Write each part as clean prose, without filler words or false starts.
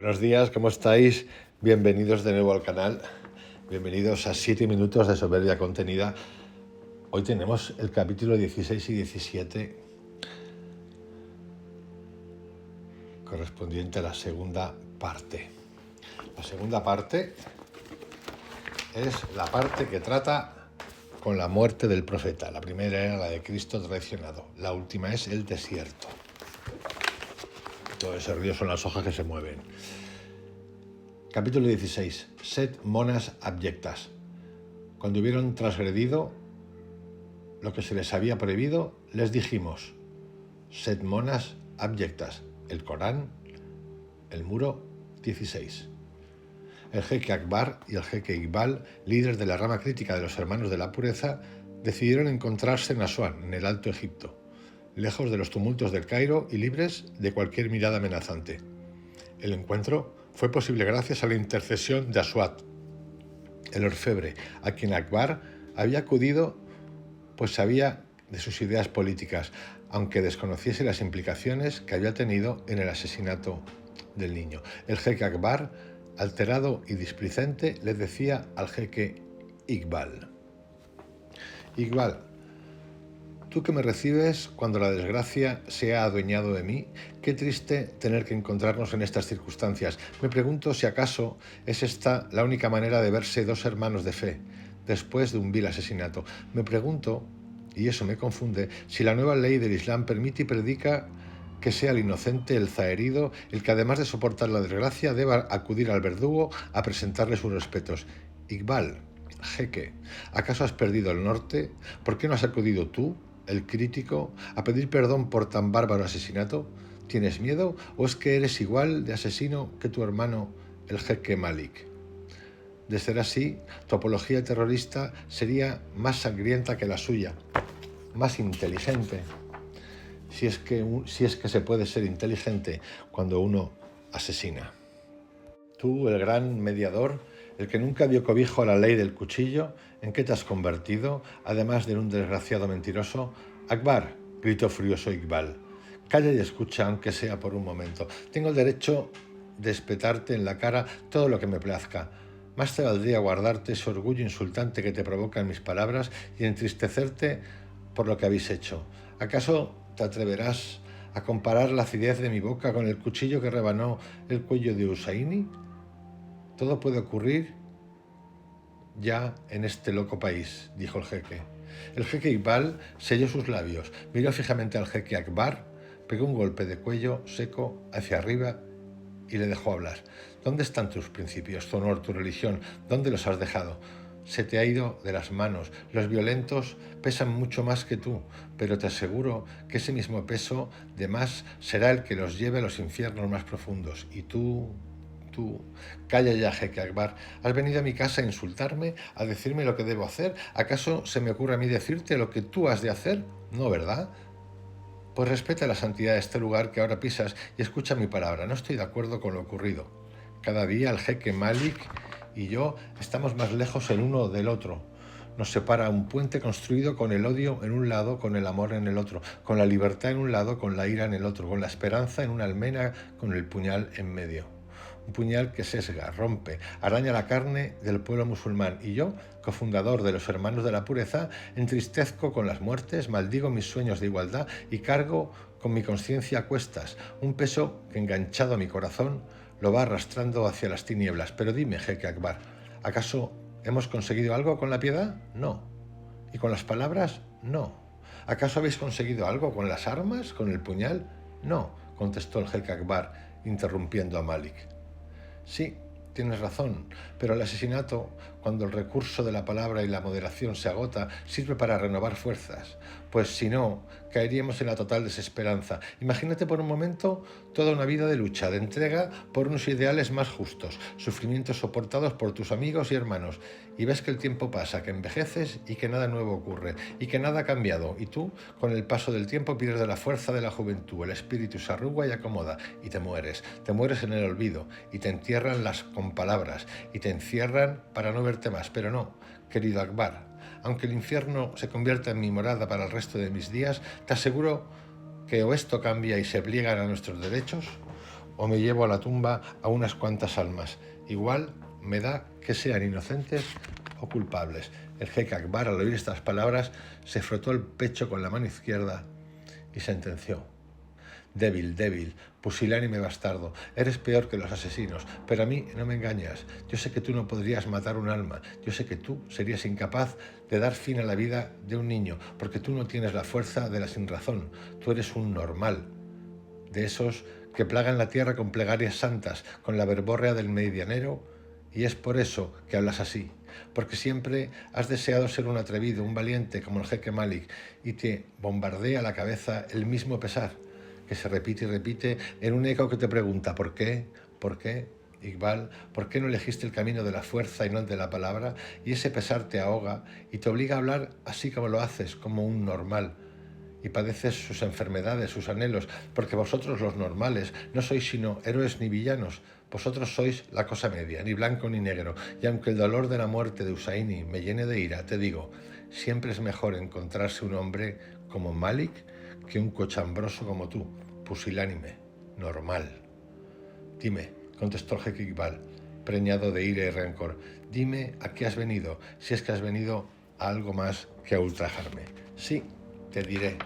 Buenos días, ¿cómo estáis? Bienvenidos de nuevo al canal. Bienvenidos a 7 minutos de soberbia contenida. Hoy tenemos el capítulo 16 y 17 correspondiente a la segunda parte. La segunda parte es la parte que trata con la muerte del profeta. La primera era la de Cristo traicionado. La última es el desierto. Todo ese río son las hojas que se mueven. Capítulo 16. Sed monas abyectas. Cuando hubieron transgredido lo que se les había prohibido, les dijimos: sed monas abyectas. El Corán, el muro 16. El jeque Akbar y el jeque Iqbal, líderes de la rama crítica de los hermanos de la pureza, decidieron encontrarse en Asuán, en el Alto Egipto, lejos de los tumultos del Cairo y libres de cualquier mirada amenazante. El encuentro fue posible gracias a la intercesión de Aswad, el orfebre, a quien Akbar había acudido pues sabía de sus ideas políticas, aunque desconociese las implicaciones que había tenido en el asesinato del niño. El jeque Akbar, alterado y displicente, le decía al jeque Iqbal: Iqbal, tú que me recibes cuando la desgracia se ha adueñado de mí, qué triste tener que encontrarnos en estas circunstancias. Me pregunto si acaso es esta la única manera de verse dos hermanos de fe, después de un vil asesinato. Me pregunto, y eso me confunde, si la nueva ley del Islam permite y predica que sea el inocente, el zaherido, el que además de soportar la desgracia deba acudir al verdugo a presentarle sus respetos. Iqbal, jeque, ¿acaso has perdido el norte? ¿Por qué no has acudido tú, el crítico, a pedir perdón por tan bárbaro asesinato? ¿Tienes miedo o es que eres igual de asesino que tu hermano, el jeque Malik? De ser así, tu apología terrorista sería más sangrienta que la suya, más inteligente, si es que se puede ser inteligente cuando uno asesina. Tú, el gran mediador, el que nunca dio cobijo a la ley del cuchillo, ¿en qué te has convertido, además de un desgraciado mentiroso? Akbar, gritó furioso Iqbal, calla y escucha, aunque sea por un momento. Tengo el derecho de espetarte en la cara todo lo que me plazca. Más te valdría guardarte ese orgullo insultante que te provocan mis palabras y entristecerte por lo que habéis hecho. ¿Acaso te atreverás a comparar la acidez de mi boca con el cuchillo que rebanó el cuello de Husseini? Todo puede ocurrir ya en este loco país, dijo el jeque. El jeque Iqbal selló sus labios, miró fijamente al jeque Akbar, pegó un golpe de cuello seco hacia arriba y le dejó hablar. ¿Dónde están tus principios, tu honor, tu religión? ¿Dónde los has dejado? Se te ha ido de las manos. Los violentos pesan mucho más que tú, pero te aseguro que ese mismo peso de más será el que los lleve a los infiernos más profundos. Y tú... Calla ya, jeque Akbar. ¿Has venido a mi casa a insultarme, a decirme lo que debo hacer? ¿Acaso se me ocurre a mí decirte lo que tú has de hacer? No, ¿verdad? Pues respeta la santidad de este lugar que ahora pisas y escucha mi palabra. No estoy de acuerdo con lo ocurrido. Cada día el jeque Malik y yo estamos más lejos el uno del otro. Nos separa un puente construido con el odio en un lado, con el amor en el otro, con la libertad en un lado, con la ira en el otro, con la esperanza en una almena, con el puñal en medio. Un puñal que sesga, rompe, araña la carne del pueblo musulmán, y yo, cofundador de los Hermanos de la Pureza, entristezco con las muertes, maldigo mis sueños de igualdad y cargo con mi conciencia a cuestas, un peso que, enganchado a mi corazón, lo va arrastrando hacia las tinieblas. Pero dime, jeque Akbar, ¿acaso hemos conseguido algo con la piedad? No. ¿Y con las palabras? No. ¿Acaso habéis conseguido algo con las armas, con el puñal? No, contestó el jeque Akbar, interrumpiendo a Malik. Sí, tienes razón, pero el asesinato, cuando el recurso de la palabra y la moderación se agota, sirve para renovar fuerzas, pues si no, caeríamos en la total desesperanza. Imagínate por un momento toda una vida de lucha, de entrega por unos ideales más justos, sufrimientos soportados por tus amigos y hermanos, y ves que el tiempo pasa, que envejeces y que nada nuevo ocurre, y que nada ha cambiado, y tú, con el paso del tiempo, pierdes la fuerza de la juventud, el espíritu se arruga y acomoda, y te mueres en el olvido, y te entierran con palabras, y te encierran para no verte más. Pero no, querido Akbar, aunque el infierno se convierta en mi morada para el resto de mis días, te aseguro que o esto cambia y se pliegan a nuestros derechos, o me llevo a la tumba a unas cuantas almas. Igual me da que sean inocentes o culpables. El jeque Akbar, al oír estas palabras, se frotó el pecho con la mano izquierda y sentenció: débil, débil, pusilánime bastardo, eres peor que los asesinos, pero a mí no me engañas. Yo sé que tú no podrías matar un alma, yo sé que tú serías incapaz de dar fin a la vida de un niño, porque tú no tienes la fuerza de la sinrazón, tú eres un normal, de esos que plagan la tierra con plegarias santas, con la verborrea del medianero, y es por eso que hablas así, porque siempre has deseado ser un atrevido, un valiente como el jeque Malik, y te bombardea la cabeza el mismo pesar, que se repite y repite en un eco que te pregunta ¿por qué? ¿Por qué? Iqbal, ¿por qué no elegiste el camino de la fuerza y no el de la palabra? Y ese pesar te ahoga y te obliga a hablar así como lo haces, como un normal. Y padeces sus enfermedades, sus anhelos, porque vosotros los normales no sois sino héroes ni villanos, vosotros sois la cosa media, ni blanco ni negro, y aunque el dolor de la muerte de Hussaini me llene de ira, te digo, siempre es mejor encontrarse un hombre como Malik que un cochambroso como tú, pusilánime, normal. Dime, contestó el jeque Iqbal, preñado de ira y rencor, dime a qué has venido, si es que has venido a algo más que a ultrajarme. Sí, te diré.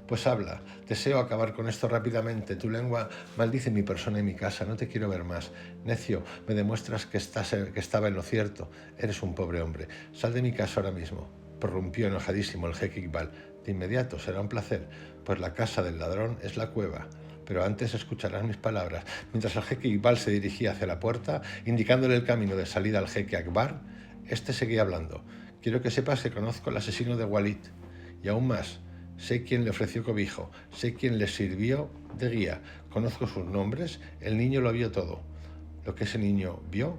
Pues habla, deseo acabar con esto rápidamente. Tu lengua maldice mi persona y mi casa, no te quiero ver más. Necio, me demuestras que estaba en lo cierto. Eres un pobre hombre. Sal de mi casa ahora mismo. Prorrumpió enojadísimo el jeque Iqbal. De inmediato, será un placer, pues la casa del ladrón es la cueva. Pero antes escucharás mis palabras. Mientras el jeque Iqbal se dirigía hacia la puerta, indicándole el camino de salida al jeque Akbar, este seguía hablando. Quiero que sepas que conozco al asesino de Walid. Y aún más, sé quién le ofreció cobijo, sé quién le sirvió de guía, conozco sus nombres, el niño lo vio todo. Lo que ese niño vio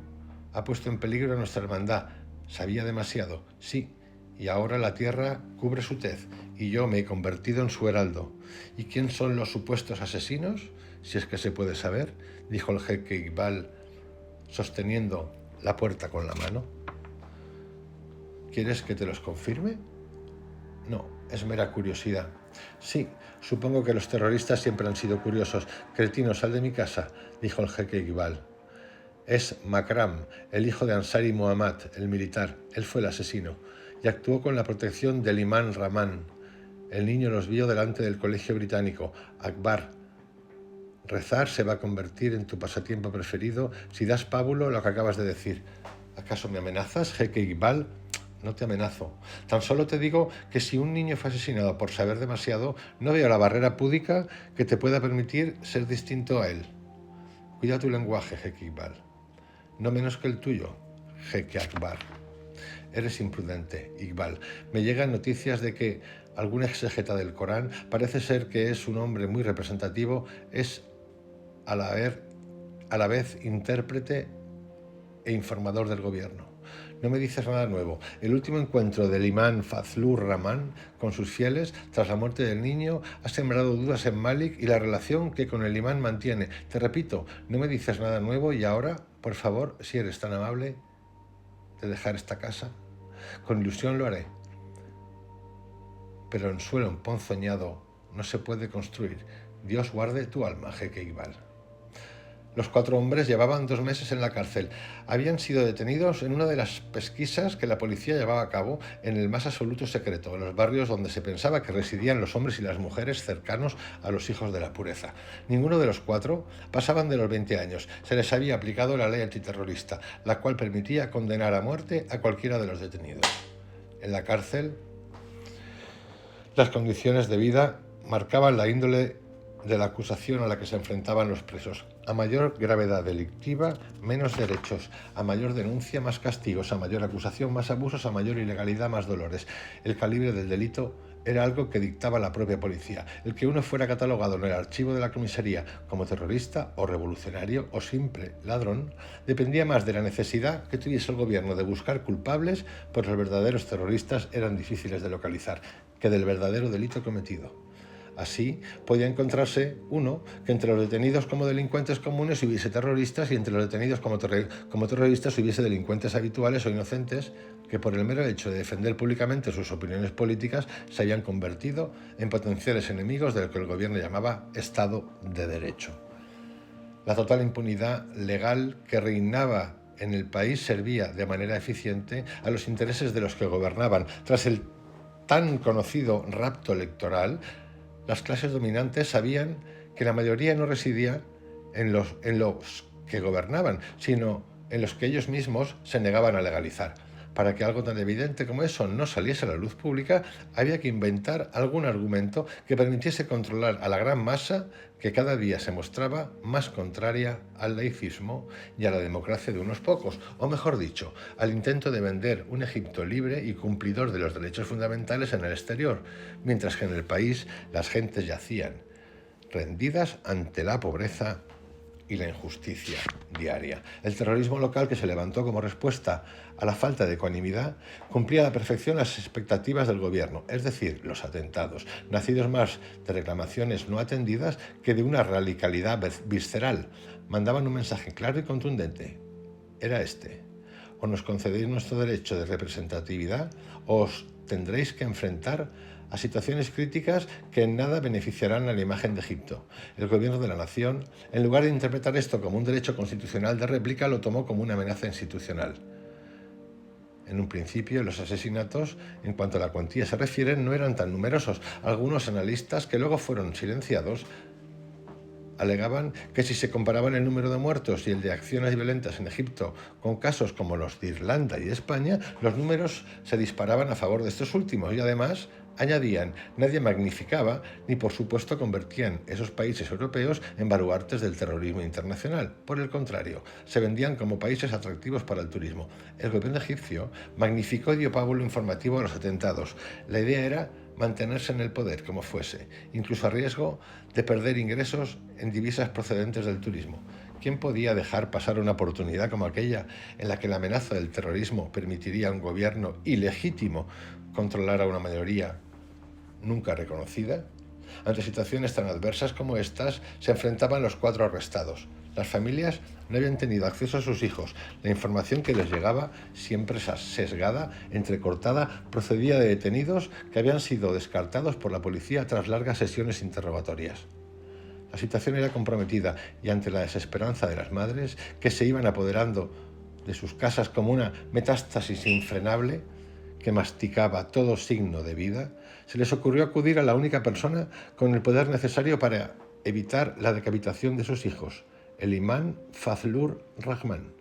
ha puesto en peligro a nuestra hermandad. Sabía demasiado, sí, y ahora la tierra cubre su tez, y yo me he convertido en su heraldo. ¿Y quién son los supuestos asesinos? Si es que se puede saber, dijo el jeque Iqbal, sosteniendo la puerta con la mano. ¿Quieres que te los confirme? No, es mera curiosidad. Sí, supongo que los terroristas siempre han sido curiosos. Cretino, sal de mi casa, dijo el jeque Iqbal. Es Makram, el hijo de Ansari Muhammad, el militar. Él fue el asesino y actuó con la protección del imán Rahman. El niño los vio delante del colegio británico. Akbar, rezar se va a convertir en tu pasatiempo preferido si das pábulo a lo que acabas de decir. ¿Acaso me amenazas, jeque Iqbal? No te amenazo. Tan solo te digo que si un niño fue asesinado por saber demasiado, no veo la barrera púdica que te pueda permitir ser distinto a él. Cuida tu lenguaje, jeque Iqbal. No menos que el tuyo, jeque Akbar. Eres imprudente, Iqbal. Me llegan noticias de que algún exégeta del Corán, parece ser que es un hombre muy representativo, es a la vez intérprete e informador del gobierno. No me dices nada nuevo. El último encuentro del imán Fazlur Rahman con sus fieles tras la muerte del niño ha sembrado dudas en Malik y la relación que con el imán mantiene. Te repito, no me dices nada nuevo y ahora, por favor, si eres tan amable de dejar esta casa. Con ilusión lo haré. Pero en suelo emponzoñado no se puede construir. Dios guarde tu alma, jeque Iqbal. Los 4 hombres llevaban 2 meses en la cárcel. Habían sido detenidos en una de las pesquisas que la policía llevaba a cabo en el más absoluto secreto, en los barrios donde se pensaba que residían los hombres y las mujeres cercanos a los hijos de la pureza. Ninguno de los 4 pasaban de los 20 años. Se les había aplicado la ley antiterrorista, la cual permitía condenar a muerte a cualquiera de los detenidos. En la cárcel, las condiciones de vida marcaban la índole de la acusación a la que se enfrentaban los presos. A mayor gravedad delictiva, menos derechos. A mayor denuncia, más castigos. A mayor acusación, más abusos. A mayor ilegalidad, más dolores. El calibre del delito era algo que dictaba la propia policía. El que uno fuera catalogado en el archivo de la comisaría como terrorista o revolucionario o simple ladrón dependía más de la necesidad que tuviese el gobierno de buscar culpables, pues los verdaderos terroristas eran difíciles de localizar, que del verdadero delito cometido. Así, podía encontrarse uno que entre los detenidos como delincuentes comunes hubiese terroristas y entre los detenidos como terroristas hubiese delincuentes habituales o inocentes que por el mero hecho de defender públicamente sus opiniones políticas se habían convertido en potenciales enemigos de lo que el gobierno llamaba Estado de Derecho. La total impunidad legal que reinaba en el país servía de manera eficiente a los intereses de los que gobernaban. Tras el tan conocido rapto electoral, las clases dominantes sabían que la mayoría no residía en los que gobernaban, sino en los que ellos mismos se negaban a legalizar. Para que algo tan evidente como eso no saliese a la luz pública, había que inventar algún argumento que permitiese controlar a la gran masa que cada día se mostraba más contraria al laicismo y a la democracia de unos pocos, o mejor dicho, al intento de vender un Egipto libre y cumplidor de los derechos fundamentales en el exterior, mientras que en el país las gentes yacían rendidas ante la pobreza y la injusticia diaria. El terrorismo local que se levantó como respuesta a la falta de ecuanimidad cumplía a la perfección las expectativas del gobierno, es decir, los atentados, nacidos más de reclamaciones no atendidas que de una radicalidad visceral. Mandaban un mensaje claro y contundente. Era este: o nos concedéis nuestro derecho de representatividad o os tendréis que enfrentar a situaciones críticas que en nada beneficiarán a la imagen de Egipto. El gobierno de la nación, en lugar de interpretar esto como un derecho constitucional de réplica, lo tomó como una amenaza institucional. En un principio, los asesinatos, en cuanto a la cuantía se refiere, no eran tan numerosos. Algunos analistas, que luego fueron silenciados, alegaban que si se comparaban el número de muertos y el de acciones violentas en Egipto con casos como los de Irlanda y España, los números se disparaban a favor de estos últimos y además añadían, nadie magnificaba ni por supuesto convertían esos países europeos en baluartes del terrorismo internacional. Por el contrario, se vendían como países atractivos para el turismo. El gobierno egipcio magnificó y dio pábulo informativo a los atentados. La idea era mantenerse en el poder como fuese, incluso a riesgo de perder ingresos en divisas procedentes del turismo. ¿Quién podía dejar pasar una oportunidad como aquella en la que la amenaza del terrorismo permitiría a un gobierno ilegítimo controlar a una mayoría nunca reconocida? Ante situaciones tan adversas como estas, se enfrentaban los 4 arrestados. Las familias no habían tenido acceso a sus hijos. La información que les llegaba, siempre sesgada, entrecortada, procedía de detenidos que habían sido descartados por la policía tras largas sesiones interrogatorias. La situación era comprometida y ante la desesperanza de las madres, que se iban apoderando de sus casas como una metástasis infrenable que masticaba todo signo de vida, se les ocurrió acudir a la única persona con el poder necesario para evitar la decapitación de sus hijos, el imán Fazlur Rahman.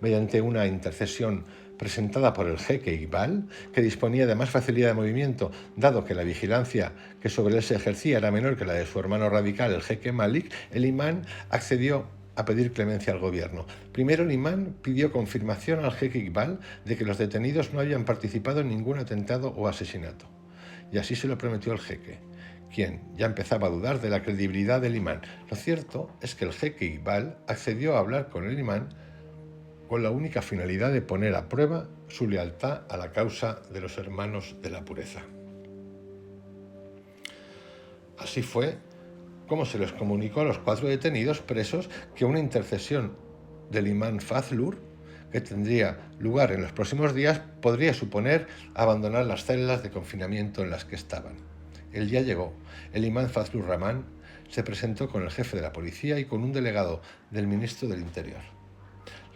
Mediante una intercesión presentada por el jeque Iqbal, que disponía de más facilidad de movimiento, dado que la vigilancia que sobre él se ejercía era menor que la de su hermano radical, el jeque Malik, el imán accedió a pedir clemencia al gobierno. Primero el imán pidió confirmación al jeque Iqbal de que los detenidos no habían participado en ningún atentado o asesinato. Y así se lo prometió el jeque, quien ya empezaba a dudar de la credibilidad del imán. Lo cierto es que el jeque Iqbal accedió a hablar con el imán con la única finalidad de poner a prueba su lealtad a la causa de los hermanos de la pureza. Así fue como se les comunicó a los 4 detenidos presos que una intercesión del imán Fazlur, que tendría lugar en los próximos días, podría suponer abandonar las celdas de confinamiento en las que estaban. El día llegó. El imán Fazlur Rahman se presentó con el jefe de la policía y con un delegado del ministro del Interior.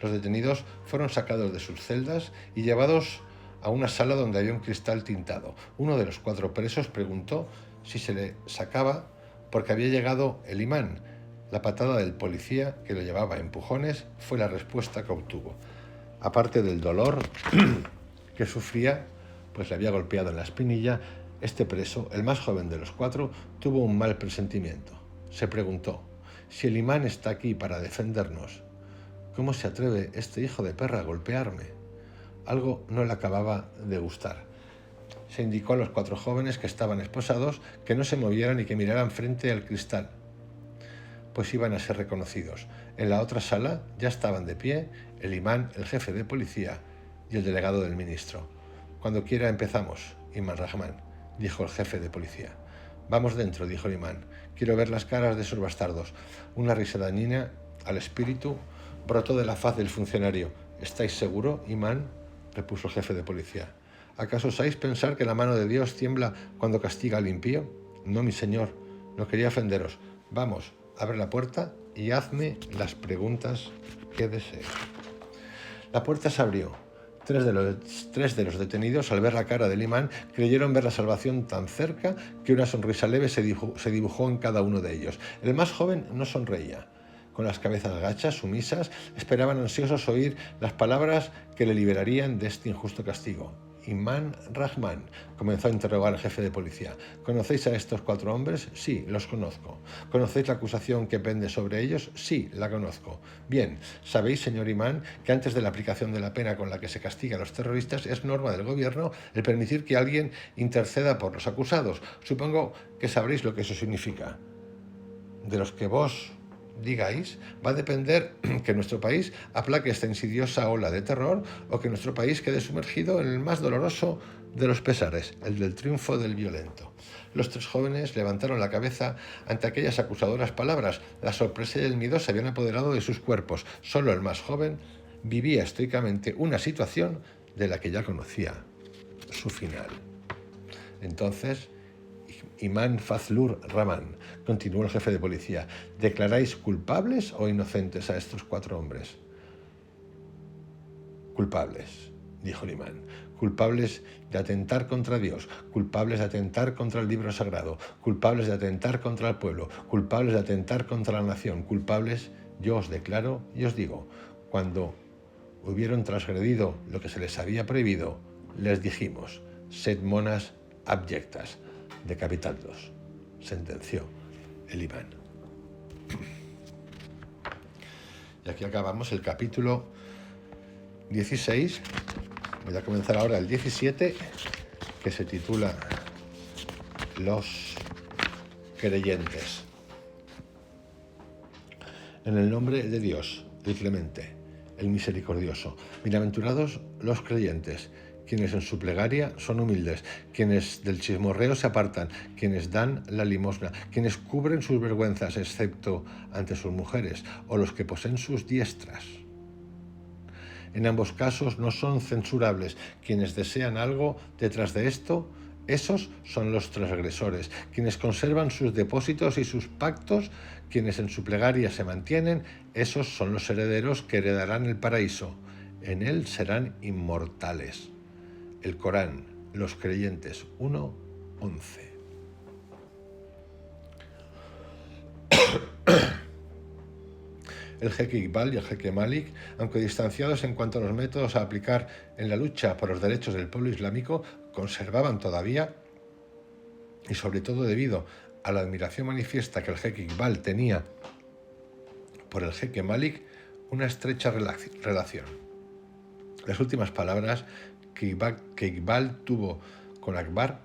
Los detenidos fueron sacados de sus celdas y llevados a una sala donde había un cristal tintado. Uno de los 4 presos preguntó si se le sacaba porque había llegado el imán. La patada del policía, que lo llevaba a empujones, fue la respuesta que obtuvo. Aparte del dolor que sufría, pues le había golpeado en la espinilla, este preso, el más joven de los 4, tuvo un mal presentimiento. Se preguntó, si el imán está aquí para defendernos, ¿cómo se atreve este hijo de perra a golpearme? Algo no le acababa de gustar. Se indicó a los 4 jóvenes que estaban esposados que no se movieran y que miraran frente al cristal, pues iban a ser reconocidos. En la otra sala ya estaban de pie el imán, el jefe de policía y el delegado del ministro. Cuando quiera empezamos, imán Rahman, dijo el jefe de policía. Vamos dentro, dijo el imán. Quiero ver las caras de esos bastardos. Una risa dañina al espíritu brotó de la faz del funcionario. ¿Estáis seguro, imán?, repuso el jefe de policía. ¿Acaso osáis pensar que la mano de Dios tiembla cuando castiga al impío? No, mi señor, no quería ofenderos. Vamos, Abre la puerta y hazme las preguntas que desees. La puerta se abrió. Tres de los detenidos, al ver la cara del imán, creyeron ver la salvación tan cerca que una sonrisa leve se dibujó en cada uno de ellos. El más joven no sonreía. Con las cabezas gachas, sumisas, esperaban ansiosos oír las palabras que le liberarían de este injusto castigo. Imán Rahman comenzó a interrogar al jefe de policía. ¿Conocéis a estos 4 hombres? Sí, los conozco. ¿Conocéis la acusación que pende sobre ellos? Sí, la conozco. Bien, sabéis, señor Imán, que antes de la aplicación de la pena con la que se castiga a los terroristas es norma del gobierno el permitir que alguien interceda por los acusados. Supongo que sabréis lo que eso significa. De los que vos digáis, va a depender que nuestro país aplaque esta insidiosa ola de terror o que nuestro país quede sumergido en el más doloroso de los pesares, el del triunfo del violento. Los 3 jóvenes levantaron la cabeza ante aquellas acusadoras palabras. La sorpresa y el miedo se habían apoderado de sus cuerpos. Solo el más joven vivía estoicamente una situación de la que ya conocía su final. Entonces, Imán Fazlur Rahman, continuó el jefe de policía, ¿declaráis culpables o inocentes a estos 4 hombres? Culpables, dijo el imán, culpables de atentar contra Dios, culpables de atentar contra el libro sagrado, culpables de atentar contra el pueblo, culpables de atentar contra la nación, culpables, yo os declaro y os digo, cuando hubieron transgredido lo que se les había prohibido, les dijimos, sed monas abyectas, decapitadlos, sentenció el imán. Y aquí acabamos el capítulo 16. Voy a comenzar ahora el 17, que se titula Los creyentes. En el nombre de Dios, el clemente, el misericordioso. Bienaventurados los creyentes, quienes en su plegaria son humildes, quienes del chismorreo se apartan, quienes dan la limosna, quienes cubren sus vergüenzas, excepto ante sus mujeres, o los que poseen sus diestras. En ambos casos no son censurables. Quienes desean algo detrás de esto, esos son los transgresores. Quienes conservan sus depósitos y sus pactos, quienes en su plegaria se mantienen, esos son los herederos que heredarán el paraíso. En él serán inmortales. El Corán, los creyentes 1:11. El jeque Iqbal y el jeque Malik, aunque distanciados en cuanto a los métodos a aplicar en la lucha por los derechos del pueblo islámico, conservaban todavía, y sobre todo debido a la admiración manifiesta que el jeque Iqbal tenía por el jeque Malik, una estrecha relación. Las últimas palabras que Iqbal tuvo con Akbar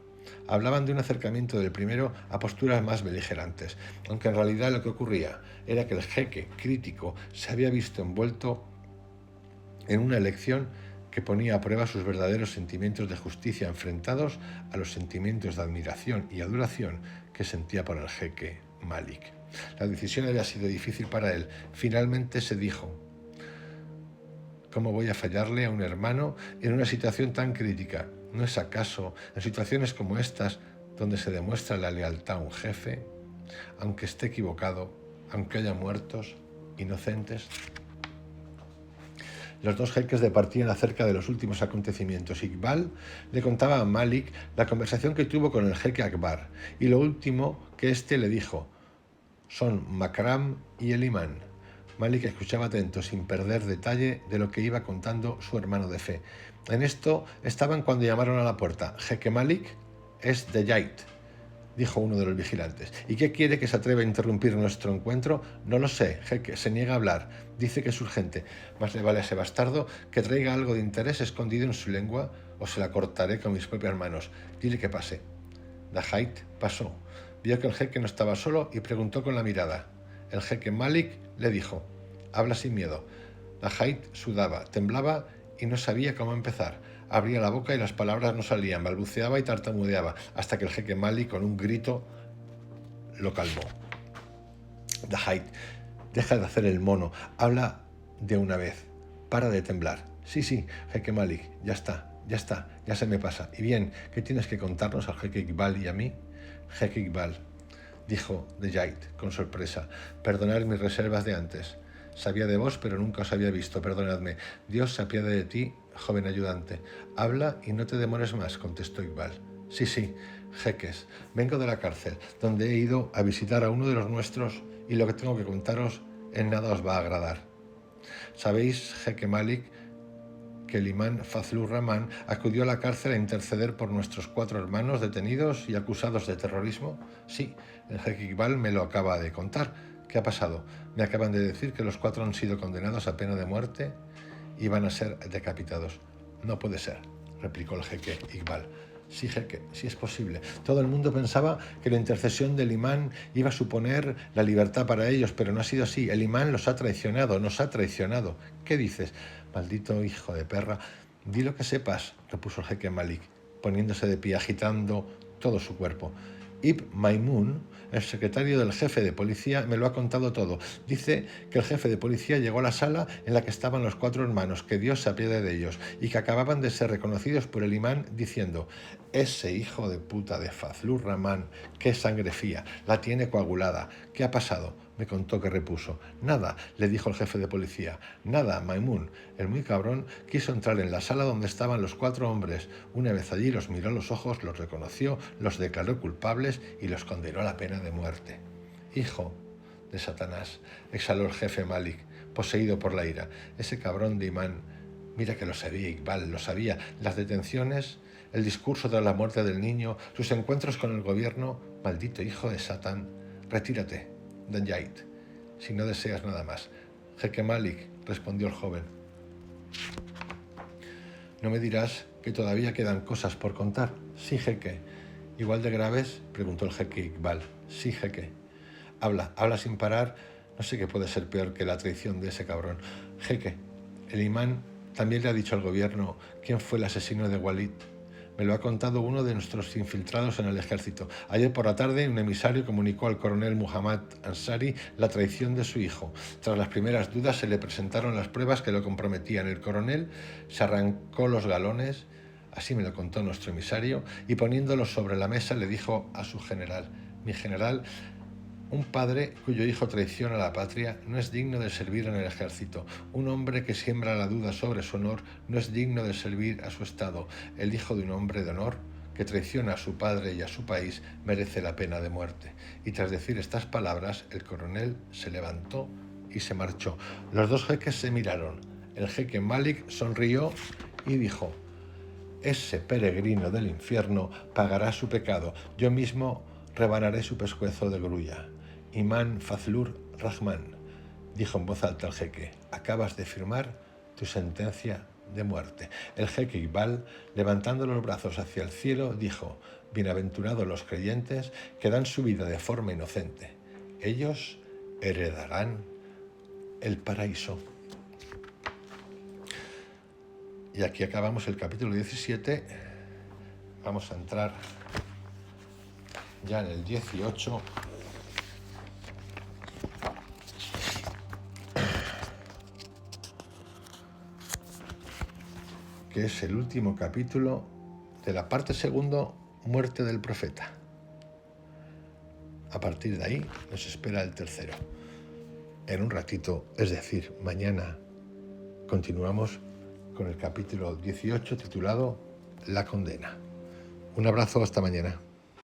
hablaban de un acercamiento del primero a posturas más beligerantes, aunque en realidad lo que ocurría era que el jeque crítico se había visto envuelto en una elección que ponía a prueba sus verdaderos sentimientos de justicia enfrentados a los sentimientos de admiración y adoración que sentía por el jeque Malik. La decisión había sido difícil para él. Finalmente se dijo: ¿cómo voy a fallarle a un hermano en una situación tan crítica? ¿No es acaso en situaciones como estas donde se demuestra la lealtad a un jefe, aunque esté equivocado, aunque haya muertos inocentes? Los 2 jeques departían acerca de los últimos acontecimientos. Iqbal le contaba a Malik la conversación que tuvo con el jeque Akbar y lo último que éste le dijo. Son Makram y el imán. Malik escuchaba atento, sin perder detalle de lo que iba contando su hermano de fe. En esto estaban cuando llamaron a la puerta. Jeque Malik es de Yait, dijo uno de los vigilantes. ¿Y qué quiere que se atreva a interrumpir nuestro encuentro? No lo sé, jeque, se niega a hablar. Dice que es urgente. Más le vale a ese bastardo que traiga algo de interés escondido en su lengua o se la cortaré con mis propias manos. Dile que pase. Dajait pasó. Vio que el jeque no estaba solo y preguntó con la mirada. El jeque Malik le dijo: habla sin miedo. Dajait sudaba, temblaba y no sabía cómo empezar. Abría la boca y las palabras no salían, balbuceaba y tartamudeaba, hasta que el jeque Malik, con un grito, lo calmó. Dajait, deja de hacer el mono, habla de una vez, para de temblar. Sí, jeque Malik, ya está, ya se me pasa. Y bien, ¿qué tienes que contarnos al jeque Iqbal y a mí? Jeque Iqbal, dijo Dejait con sorpresa. Perdonad mis reservas de antes. Sabía de vos, pero nunca os había visto. Perdonadme. Dios se apiade de ti, joven ayudante. Habla y no te demores más, contestó Iqbal. Sí, jeques. Vengo de la cárcel, donde he ido a visitar a uno de los nuestros y lo que tengo que contaros en nada os va a agradar. ¿Sabéis, jeque Malik, que el imán Fazlur Rahman acudió a la cárcel a interceder por nuestros 4 hermanos detenidos y acusados de terrorismo? Sí, el jeque Iqbal me lo acaba de contar. ¿Qué ha pasado? Me acaban de decir que los 4 han sido condenados a pena de muerte y van a ser decapitados. No puede ser, replicó el jeque Iqbal. Sí, jeque, sí es posible. Todo el mundo pensaba que la intercesión del imán iba a suponer la libertad para ellos, pero no ha sido así. El imán los ha traicionado, nos ha traicionado. ¿Qué dices? Maldito hijo de perra. Di lo que sepas, repuso el jeque Malik, poniéndose de pie, agitando todo su cuerpo. Ibn Maimun, el secretario del jefe de policía, me lo ha contado todo. Dice que el jefe de policía llegó a la sala en la que estaban los 4 hermanos, que Dios se apiade de ellos, y que acababan de ser reconocidos por el imán diciendo: ese hijo de puta de Fazlur Rahman, qué sangre fría, la tiene coagulada. ¿Qué ha pasado? Me contó que repuso. Nada, le dijo el jefe de policía. Nada, Maimun. El muy cabrón quiso entrar en la sala donde estaban los 4 hombres. Una vez allí los miró a los ojos, los reconoció, los declaró culpables y los condenó a la pena de muerte. Hijo de Satanás, exhaló el jefe Malik, poseído por la ira. Ese cabrón de imán, mira que lo sabía Iqbal, lo sabía. Las detenciones, el discurso de la muerte del niño, sus encuentros con el gobierno. Maldito hijo de Satán, retírate, Dejait, si no deseas nada más. Jeque Malik, respondió el joven. ¿No me dirás que todavía quedan cosas por contar? Sí, jeque. ¿Igual de graves? Preguntó el jeque Iqbal. Sí, jeque. Habla sin parar. No sé qué puede ser peor que la traición de ese cabrón. Jeque, el imán también le ha dicho al gobierno quién fue el asesino de Walid. Me lo ha contado uno de nuestros infiltrados en el ejército. Ayer por la tarde, un emisario comunicó al coronel Muhammad Ansari la traición de su hijo. Tras las primeras dudas, se le presentaron las pruebas que lo comprometían. El coronel se arrancó los galones, así me lo contó nuestro emisario, y poniéndolos sobre la mesa le dijo a su general: mi general, un padre cuyo hijo traiciona a la patria no es digno de servir en el ejército. Un hombre que siembra la duda sobre su honor no es digno de servir a su estado. El hijo de un hombre de honor que traiciona a su padre y a su país merece la pena de muerte. Y tras decir estas palabras, el coronel se levantó y se marchó. Los 2 jeques se miraron. El jeque Malik sonrió y dijo: ese peregrino del infierno pagará su pecado. Yo mismo rebanaré su pescuezo de grulla. Imán Fazlur Rahman, dijo en voz alta el jeque, acabas de firmar tu sentencia de muerte. El jeque Iqbal, levantando los brazos hacia el cielo, dijo: bienaventurados los creyentes que dan su vida de forma inocente. Ellos heredarán el paraíso. Y aquí acabamos el capítulo 17. Vamos a entrar ya en el 18. Que es el último capítulo de la parte segunda, muerte del profeta. A partir de ahí nos espera el tercero. En un ratito, es decir, mañana, continuamos con el capítulo 18 titulado La condena. Un abrazo, hasta mañana.